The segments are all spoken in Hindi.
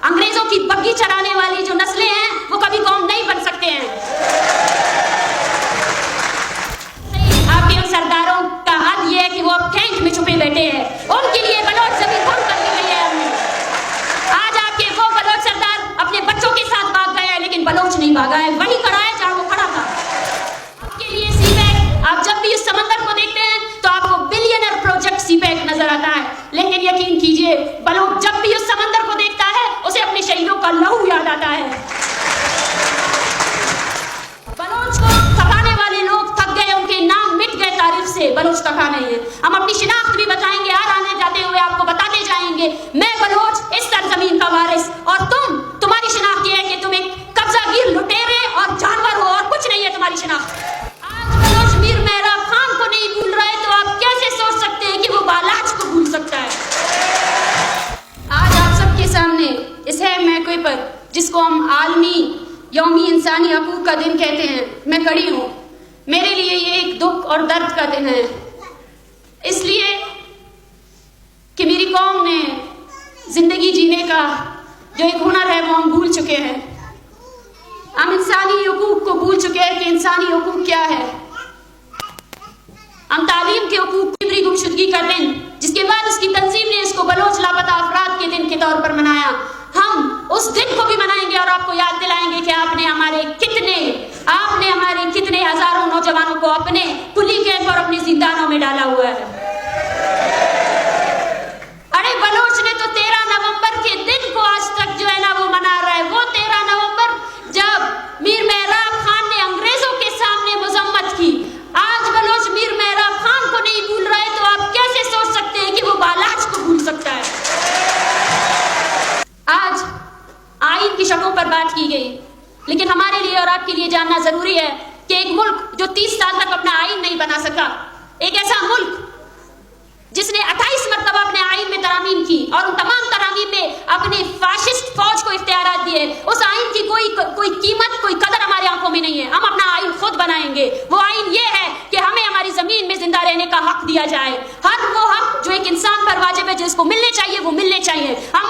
अंग्रेजों की बग्गी चढ़ाने वाली जो नस्लें हैं वो कभी कौम नहीं बन सकते हैं। आपके उन सरदारों का हाल ये है कि वो अब टेंट में छुपे बैठे हैं, उनके लिए बलोच जमीन गुम कर दी गई है हमने। आज आपके वो बलोच सरदार अपने बच्चों के साथ भाग गए हैं, लेकिन बलोच नहीं भागा है, वही खड़ा है जहां वो खड़ा था। आपके लिए सीपैक, आप जब भी इस समंदर को देखते हैं तो आपको बिलियनर प्रोजेक्ट सीपैक नजर आता है, लेकिन यकीन कीजिए बलोच जब भी उस समंदर को देखता है उसे अपने शहीदों का लहू याद आता है। बलोच को थकाने वाले लोग थक गए, उनके नाम मिट गए तारीफ से, बलोच थका नहीं है। हम अपनी शिनाख्त भी बताएंगे, हर आने जाते हुए आपको बताते जाएंगे, मैं बलोच इस सरजमीन का वारिस, और तुम्हारी शिनाख्त ये है कि तुम एक कब्जागीर लुटेरे और जानवर हो, और कुछ नहीं है तुम्हारी शिनाख्त। आज बलोच मीर मेहराब खान को नहीं भूल रहा है तो आप कैसे सोच सकते हैं कि वो बालाज को भूल सकता है। आज आप सबके सामने इस मौके पर, जिसको हम आलमी यौमी इंसानी हकूक का दिन कहते हैं, मैं खड़ी हूँ। मेरे लिए ये एक दुख और दर्द का दिन है, इसलिए कि मेरी कौम ने जिंदगी जीने का जो एक हुनर है वो हम भूल चुके हैं। हम इंसानी हकूक को भूल चुके हैं कि इंसानी हकूक क्या है। हम तालीम के हकूक की गुमशुदगी का दिन, जिसके बाद उसकी तंजीम ने इसको बलोच लापता अफराद के दिन के तौर पर मनाया, हम उस दिन को भी मनाएंगे और आपको याद दिलाएंगे कि आपने हमारे कितने हजारों नौजवानों को अपने कुली कैंप और अपने जिंदानों में डाला हुआ है। अरे बलोच ने तो 13 नवंबर के दिन को आज तक जो है ना वो मना रहा है। वो 13 नवंबर जब मीर मेहराब खान ने अंग्रेजों के सामने मुजम्मत की, आज बलोच मीर मेहराब खान को नहीं भूल रहा है तो आप कैसे सोच सकते हैं कि वो बालाज को भूल सकता है। आज आइन की शकों पर बात की गई, लेकिन हमारे लिए और आपके लिए जानना जरूरी है कि एक मुल्क जो 30 साल तक अपना आइन नहीं बना सका, एक ऐसा मुल्क जिसने 28 मरतबा अपने आइन में तरामीम की और उन तमाम तरामीम में अपने फाशिस्ट फौज को इख्तियारात दिए, उस आइन की कोई कीमत, कोई कदर हमारी आंखों में नहीं है। हम अपना आइन खुद बनाएंगे। वो आइन ये है कि हमें हमारी जमीन में जिंदा रहने का हक दिया जाए। हर वो हक जो एक इंसान पर वाजिब है, जिसको मिलने चाहिए वो मिलने चाहिए। हम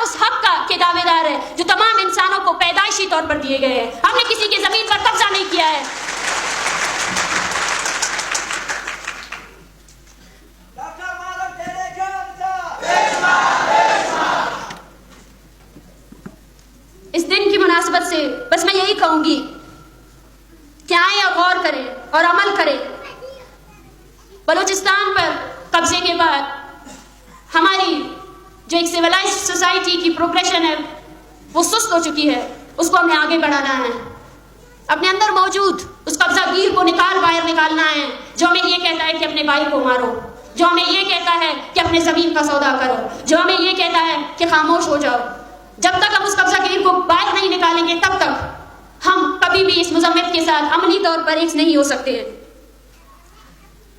उस हक के दावेदार है जो तमाम इंसानों को पैदाइशी तौर पर दिए गए हैं। हमने किसी की जमीन पर कब्जा नहीं किया है। इस दिन की मुनासबत से बस मैं यही कहूंगी कि आए और गौर करें और अमल करें। बलूचिस्तान पर कब्जे के बाद हमारी जो एक सिविलाइज्ड सोसाइटी की प्रोग्रेशन है वो सुस्त हो चुकी है। उसको हमें आगे बढ़ाना है। अपने अंदर मौजूद उस कब्जागीर को बाहर निकालना है जो हमें ये कहता है कि अपने भाई को मारो, जो हमें ये कहता है कि अपने जमीन का सौदा करो, जो हमें ये कहता है कि खामोश हो जाओ। जब तक हम उस कब्जागीर को बाहर नहीं निकालेंगे तब तक हम कभी भी इस मुजम्मत के साथ अमली तौर पर एक नहीं हो सकते हैं।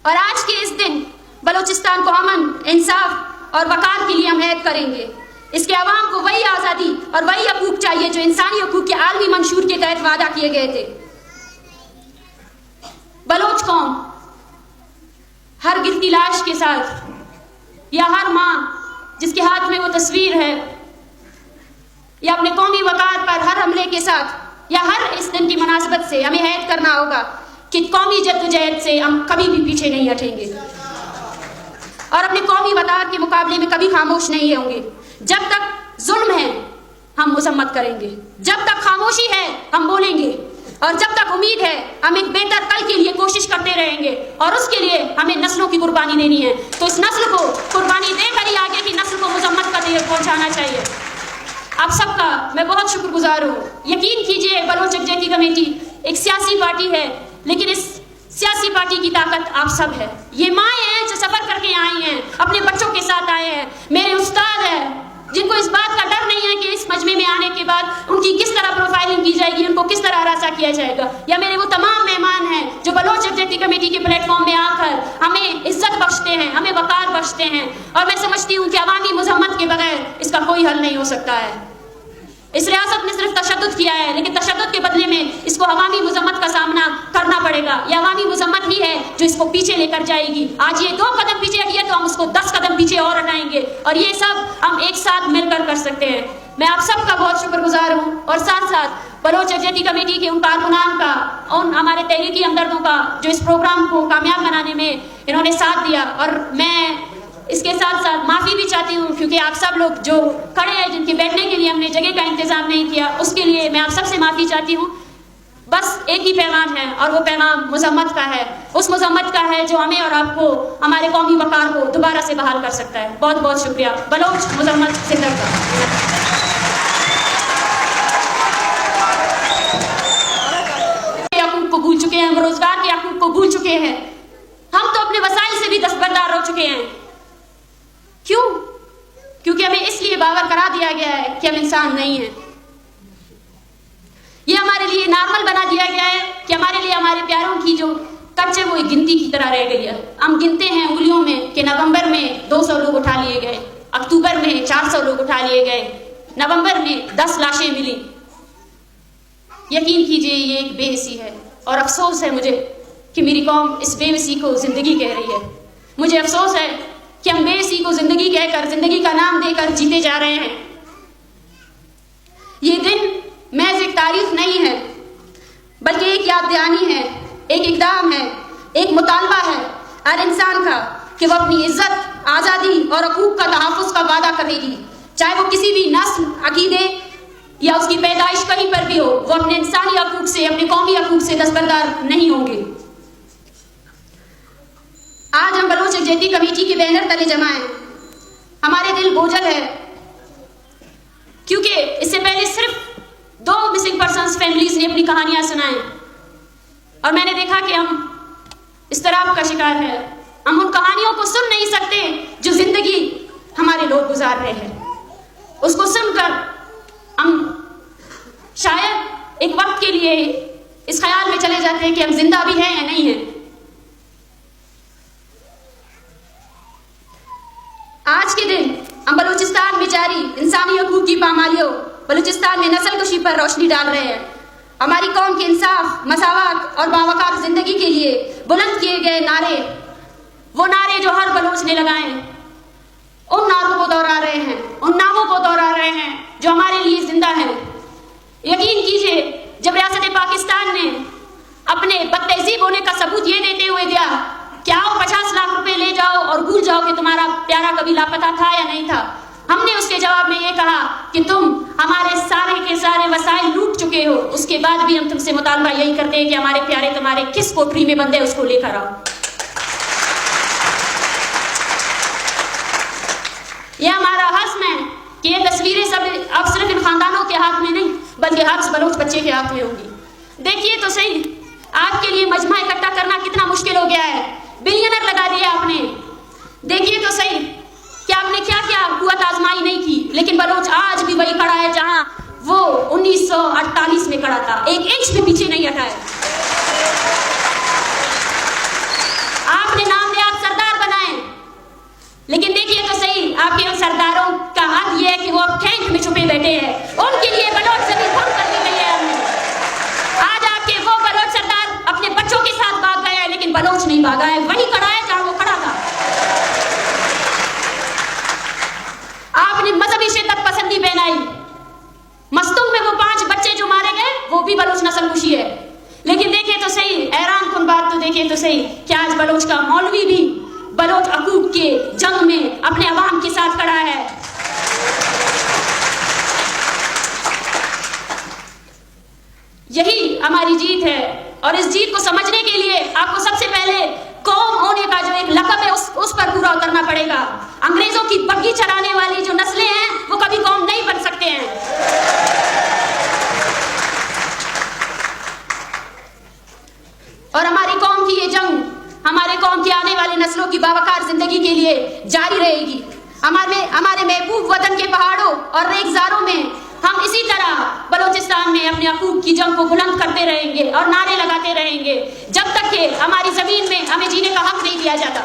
और आज के इस दिन बलूचिस्तान को अमन, इंसाफ और वकार के लिए हम ऐद करेंगे। इसके अवाम को वही आज़ादी और वही हकूक चाहिए जो इंसानी हकूक के आलमी मंशूर के तहत वादा किए गए थे। बलोच कौम हर गिरती लाश के साथ, या हर माँ जिसके हाथ में वो तस्वीर है, या अपने कौमी वकार पर हर हमले के साथ, या हर इस दिन की मुनासबत से हमें ऐद करना होगा कि कौमी जद्दोजहद से हम कभी भी पीछे नहीं हटेंगे और अपने कौमी वकार के मुकाबले में कभी खामोश नहीं होंगे। जब तक जुल्म है हम मुजम्मत करेंगे, जब तक खामोशी है हम बोलेंगे, और जब तक उम्मीद है हम एक बेहतर कल के लिए कोशिश करते रहेंगे। और उसके लिए हमें नस्लों की कुर्बानी देनी है। तो इस नस्ल को कुर्बानी देकर ही आगे की नस्ल को मुजम्मत का देर पहुंचाना चाहिए। आप सबका मैं बहुत शुक्रगुजार हूँ। यकीन कीजिए बलोच यकजहती कमेटी एक सियासी पार्टी है, लेकिन इस सियासी पार्टी की ताकत आप सब है। ये माएँ हैं जो सफर करके आई हैं, अपने बच्चों के साथ आए हैं, मेरे उस्ताद हैं जिनको इस बात का डर नहीं है कि इस मजमे में आने के बाद उनकी किस तरह प्रोफाइलिंग की जाएगी, उनको किस तरह हरासा किया जाएगा। या मेरे वो तमाम मेहमान हैं जो बलोच यकजहती कमेटी के प्लेटफॉर्म में आकर हमें इज्जत बख्शते हैं, हमें वकार बख्शते हैं। और मैं समझती हूँ कि अवामी मुजम्मत के बगैर इसका कोई हल नहीं हो सकता है। इस रियासत ने सिर्फ तशद्दुद किया है, लेकिन तशद्दुद के बदले में इसको अवामी मुजम्मत का सामना करना पड़ेगा। यह अवामी मुजम्मत ही है जो इसको पीछे लेकर जाएगी। आज ये 2 कदम पीछे हटी है तो हम उसको 10 कदम पीछे और हटाएंगे, और ये सब हम एक साथ मिलकर कर सकते हैं। मैं आप सबका बहुत शुक्रगुजार हूँ। और साथ साथ बलोच यकजहती कमेटी के उन कारकुनान का, उन हमारे तहरीकी हमदर्दों का जो इस प्रोग्राम को कामयाब बनाने में इन्होंने साथ दिया। और मैं इसके साथ साथ माफ़ी भी चाहती हूँ क्योंकि आप सब लोग जो खड़े हैं, जिनके बैठने के लिए हमने जगह का इंतज़ाम नहीं किया, उसके लिए मैं आप सबसे माफ़ी चाहती हूँ। बस एक ही पैगाम है और वो पैगाम मजम्मत का है, उस मजम्मत का है जो हमें और आपको, हमारे कौमी वक़ार को दोबारा से बहाल कर सकता है। बहुत बहुत शुक्रिया। बलोच मजम्मत जिंदाबाद। को भूल चुके हैं, रोजगार के हकूक को भूल चुके हैं, हम तो अपने वसाइल से भी दस्तबरदार हो चुके हैं। क्यों? क्योंकि हमें इसलिए बावर करा दिया गया है कि हम इंसान नहीं हैं। ये हमारे लिए नॉर्मल बना दिया गया है कि हमारे लिए हमारे प्यारों की जो कच्च है वो एक गिनती की तरह रह गई है। हम गिनते हैं उंगलियों में कि नवंबर में 200 लोग उठा लिए गए, अक्टूबर में 400 लोग उठा लिए गए, नवंबर में 10 लाशें मिली। यकीन कीजिए ये एक बेहिसी है और अफसोस है मुझे कि मेरी कौम इस बेबसी को जिंदगी कह रही है। मुझे अफसोस है कि हम बेबसी को जिंदगी कहकर, जिंदगी का नाम देकर जीते जा रहे हैं। ये दिन महज एक तारीख नहीं है बल्कि एक याद दहानी है, एक इक़दाम है, एक मुतालबा है हर इंसान का कि वह अपनी इज्जत, आज़ादी और हकूक़ का तहफ़्फ़ुज़ का वादा करेगी, चाहे वो किसी भी नस्ल, अक़ीदे या उसकी पैदाइश कहीं पर भी हो। वो अपने इंसानी हकूक़ से, अपने कौमी हकूक़ से दस्तबरदार नहीं होंगे। आज हम बलोच यकजहती कमेटी के बैनर तले जमा हैं। हमारे दिल बोझल है क्योंकि इससे पहले सिर्फ 2 मिसिंग पर्सन्स फैमिलीज ने अपनी कहानियां सुनाई और मैंने देखा कि हम इस्तराब का शिकार है। हम उन कहानियों को सुन नहीं सकते जो जिंदगी हमारे लोग गुजार रहे हैं। उसको सुनकर हम शायद एक वक्त के लिए इस ख्याल में चले जाते हैं कि हम जिंदा भी हैं या नहीं हैं। आज के दिन हम बलूचिस्तान में जारी इंसानी हकूक़ की पामालियों, बलूचिस्तान में नस्लकुशी पर रोशनी डाल रहे हैं। हमारी कौम के इंसाफ, मसावत और बावकार जिंदगी के लिए बुलंद किए गए नारे, वो नारे जो हर बलोच ने लगाए, उन नारों को दोहरा रहे हैं, उन नामों को दोहरा रहे हैं जो हमारे लिए जिंदा है। यकीन कीजिए, जब रियासत पाकिस्तान ने अपने बदतहजीब होने का सबूत ये देते हुए दिया कि आओ 50 लाख रुपए ले जाओ और भूल जाओ कि तुम्हारा प्यारा कभी लापता था या नहीं था, हमने उसके जवाब में ये कहा कि तुम हमारे सारे के सारे वसाइल लूट चुके हो, उसके बाद भी हम तुमसे मुतालबा यही करते हैं कि हमारे प्यारे तुम्हारे किस कोठरी में बंदे उसको लेकर आओ। यह हमारा हस्म है कि ये तस्वीरें सब अब सिर्फ इन खानदानों के हाथ में नहीं बल्कि हर बलोच बच्चे के हाथ में होंगी। देखिए तो सही, आपके लिए मजमा इकट्ठा करना कितना मुश्किल हो गया है। बिलियनर लगा दिया आपने। देखिए तो सही कि आपने क्या क्या कुव्वत आजमाई नहीं की, लेकिन बलोच आज भी वही खड़ा है जहां वो 1948 में खड़ा था, एक इंच भी पीछे नहीं हटा है। आपने नाम दिया आप सरदार बनाए, लेकिन देखिए तो सही आपके उन सरदारों का हद यह है कि वो अब कैंप में छुपे बैठे हैं। उनके लिए बलोच जमीन भंग कर दी गई है। आज आपके वो बलोच सरदार अपने बच्चों के साथ भाग गए हैं, लेकिन बलोच नहीं भागा है, वही खड़ा है जहां वो खड़ा था। आपने मजहबी शिद्दत पसंदी पहनाई। मस्तूम में वो 5 बच्चे जो मारे गए वो भी बलोच नस्लकुशी है। लेकिन देखिए तो सही, हैरान कुन बात तो देखिए तो सही कि आज बलोच का मौलवी भी बलोच हकूक के जंग में अपने अवाम के साथ खड़ा है। यही हमारी जीत है और इस जीत को समझने के लिए आपको सबसे पहले कौम होने का जो एक लक़ब है उस पर पूरा उतरना पड़ेगा। अंग्रेजों की बग्गी चराने वाली जो नस्लें हैं वो कभी कौम नहीं बन सकते हैं। और हमारी कौम की ये जंग हमारे कौम की आने वाली नस्लों की बावकार जिंदगी के लिए जारी रहेगी। हमारे महबूब वतन के पहाड़ों और रेगिस्तानों में हम इसी तरह बलूचिस्तान में अपने हकूक की जंग को बुलंद करते रहेंगे और नारे लगाते रहेंगे जब तक कि हमारी जमीन में हमें जीने का हक नहीं दिया जाता।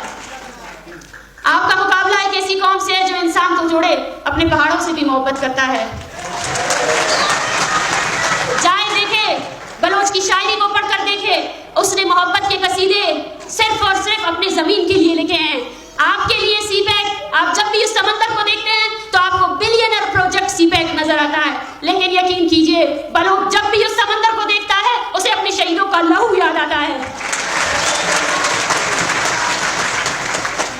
आपका मुकाबला एक ऐसी कौम से है जो इंसान को जोड़े अपने पहाड़ों से भी मोहब्बत करता है। जाए देखे, बलोच की शायरी को पढ़कर देखे, उसने मोहब्बत के कसीदे सिर्फ और सिर्फ अपने जमीन के लिए लिखे हैं। आपके लिए सीपैक, आप जब भी इस समंदर को देखते हैं तो आपको बिलियनर प्रोजेक्ट्स सीपैक नजर आता है, लेकिन यकीन कीजिए बलोच जब भी उस समंदर को देखता है उसे अपने शहीदों का लहू याद आता है,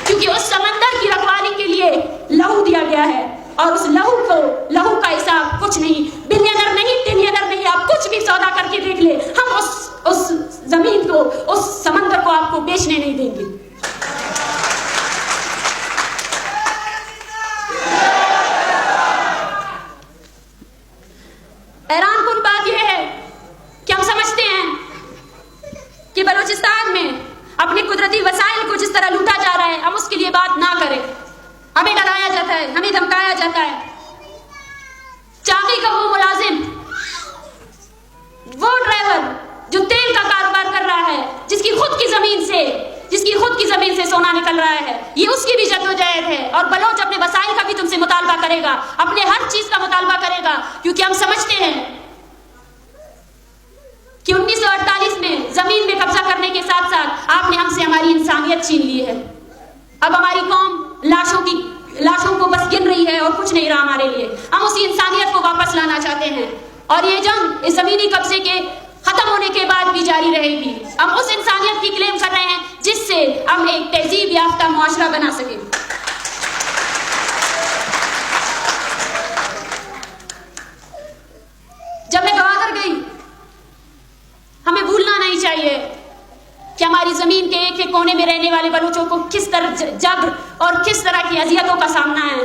क्योंकि उस समंदर की रखवाली के लिए लहू दिया गया है। और उस लहू का हिसाब कुछ नहीं, बिलियनर नहीं, ट्रिलियनर नहीं, आप कुछ भी सौदा करके देख ले, हम उस जमीन को, उस समंदर को आपको बेचने नहीं देंगे। हैरानकुन बात यह है कि हम समझते हैं कि बलूचिस्तान में अपने कुदरती वसाइल को जिस तरह लूटा जा रहा है, हम उसके लिए बात ना करें। हमें डराया जाता है, हमें धमकाया जाता है। चाबी का वो मुलाजिम, वो ड्राइवर जो तेल का कारोबार कर रहा है, जिसकी खुद की जमीन से सोना निकल रहा है, ये उसकी भी जद्दोजहद है। और बलोच अपने वसाइल का भी तुमसे मुतालबा करेगा, अपने हर चीज का मुतालबा करेगा, क्योंकि हम समझते हैं कि 1948 में जमीन में कब्जा करने के साथ साथ आपने हमसे हमारी इंसानियत छीन ली है। अब हमारी कौम लाशों को बस गिन रही है और कुछ नहीं रहा हमारे लिए। हम उसी इंसानियत को वापस लाना चाहते हैं और ये जंग इस जमीनी कब्जे के खत्म होने के बाद भी जारी रहेगी। हम उस इंसानियत की क्लेम कर रहे हैं जिससे हम एक तहजीब याफ्ता मुआशरा बना सके। जब मैं गवादर गई, हमें भूलना नहीं चाहिए कि हमारी जमीन के एक एक कोने में रहने वाले बलूचों को किस तरह जबर और किस तरह की अजियतों का सामना है।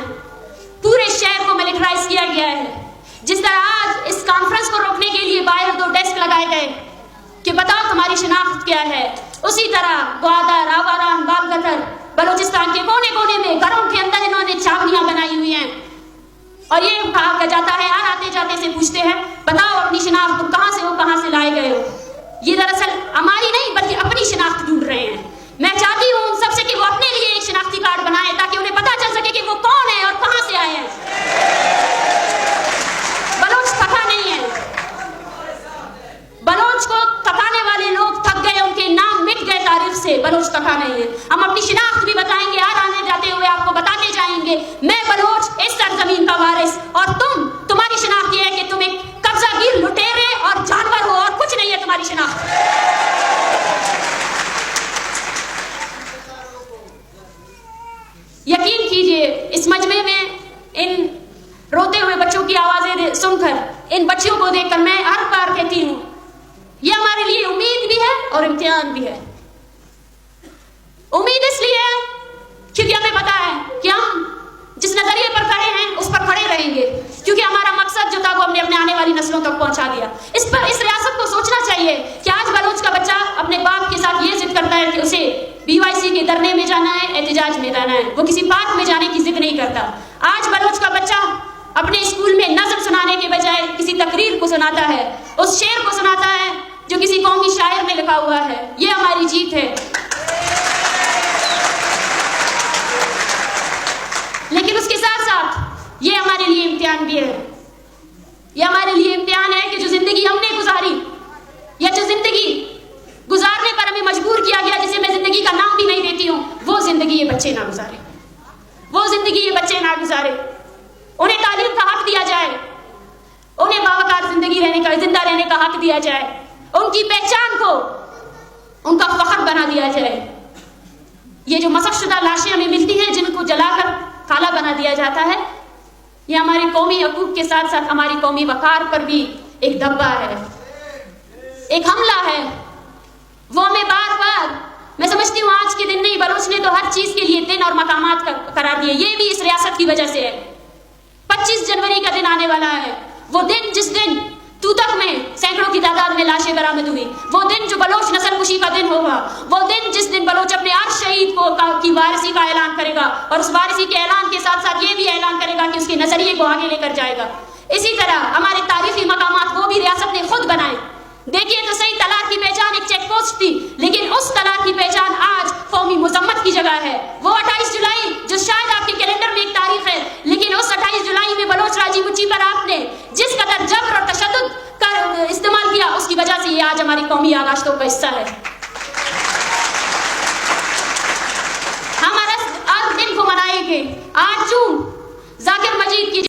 पूरे शहर को मिलिटराइज किया गया है। जिस तरह आज इस कॉन्फ्रेंस को रोकने के लिए बाहर 2 डेस्क लगाए गए कि बताओ तुम्हारी शिनाख्त क्या है, उसी तरह ग्वादर, आवारान, बागदर, बलूचिस्तान के कोने कोने में घरों के अंदर इन्होंने छावनियां बनाई हुई हैं और ये कहा जाता है, यार आते जाते से पूछते हैं बताओ अपनी शिनाख्त, तुम कहां से हो, कहां से लाए गए हो। ये दरअसल हमारी नहीं बल्कि अपनी शिनाख्त ढूंढ रहे हैं। मैं चाहती हूं उन सबसे कि वो अपने लिए एक शिनाख्ती कार्ड बनाए ताकि उन्हें पता चल सके कि वो कौन है और कहां से आए हैं। बलोच थका नहीं है, बलोच को थकाने वाले लोग थक गए, उनके नाम मिट गए तारीफ से। बलोच थका नहीं है। हम अपनी शिनाख्त भी बताएंगे, यार आने जाते हुए आपको बताते जाएंगे मैं बलोच, इस सरजमीन का वारिस, और तुम्हारी शिनाख्त ये है कि तुम एक कब्जागीर, लुटेरे और जानवर हो और कुछ नहीं है तुम्हारी शिनाख्त। यकीन कीजिए इस मजमे में इन रोते हुए बच्चों की आवाजें सुनकर, इन बच्चियों को देखकर मैं हर बार कहती हूं ये हमारे लिए उम्मीद भी है और इम्तिहान भी है। उम्मीद इसलिए है क्योंकि हमें पता है कि हम जिस नजरिए पर खड़े हैं उस पर खड़े रहेंगे, क्योंकि हमारा मकसद जो था वो हमने अपने आने वाली नस्लों तक पहुंचा दिया। इस रियासत को सोचना चाहिए कि आज बलोच का बच्चा अपने बाप के साथ ये जिद करता है कि उसे BYC के धरने में जाना है, एहतजाज में जाना है, वो किसी पार्क में जाने की जिद नहीं करता। आज बलोच का बच्चा अपने स्कूल में नज़्म सुनाने के बजाय किसी तकरीर को सुनाता है, उस शेर को सुनाता है जो किसी कौमी शायर में लिखा हुआ है। ये हमारी जीत है। लेकिन उसके साथ साथ ये हमारे लिए इम्तिहान भी है। ये हमारे लिए इम्तिहान है कि जो जिंदगी हमने गुजारी या जो जिंदगी गुजारने पर हमें मजबूर किया गया, जिसे मैं जिंदगी का नाम भी नहीं देती हूं, वो जिंदगी ये बच्चे ना गुजारे, वो जिंदगी ये बच्चे ना गुजारे। उन्हें तालीम का हक दिया जाए, उन्हें बावकार जिंदा रहने का हक दिया जाए, उनकी पहचान को उनका फख्र बना दिया जाए। ये जो मसकशुदा लाशें हमें मिलती हैं जिनको जलाकर काला बना दिया जाता है, ये हमारे कौमी हकूक के साथ साथ हमारी कौमी वकार पर भी एक धब्बा है, एक हमला है। वो हमें बार बार, मैं समझती हूँ आज के दिन नहीं, बलोच ने तो हर चीज के लिए दिन और मकामात करार दिए। ये भी इस रियासत की वजह से है। 25 जनवरी का दिन आने वाला है, वो दिन जिस दिन तूतक में सैकड़ों की तादाद में लाशें बरामद हुई, वो दिन जो बलोच नस्लकुशी का दिन होगा, वो दिन जिस दिन बलोच अपने हर शहीद की वारिसी का ऐलान करेगा और उस वारिसी के ऐलान के साथ साथ ये भी ऐलान करेगा कि उसके नजरिए को आगे लेकर जाएगा। इसी तरह हमारे तारीखी मकामात वो भी रियासत ने खुद बनाए। देखिए तो सही, तलाक की पहचान एक चेक पोस्ट थी, लेकिन उस तलाक की पहचान आज कौमी मुजम्मत की जगह है। वो 28 जुलाई जो शायद आपके कैलेंडर में एक तारीख है, लेकिन उस 28 जुलाई में बलोच राजी मुच्ची पर आपने जिस कदर जबर और तशद्दुद का इस्तेमाल किया, उसकी वजह से ये आज हमारी कौमी यादाश्तों का हिस्सा है। हम हर दिन को मनाएंगे 8 जून जाकिर मजीद की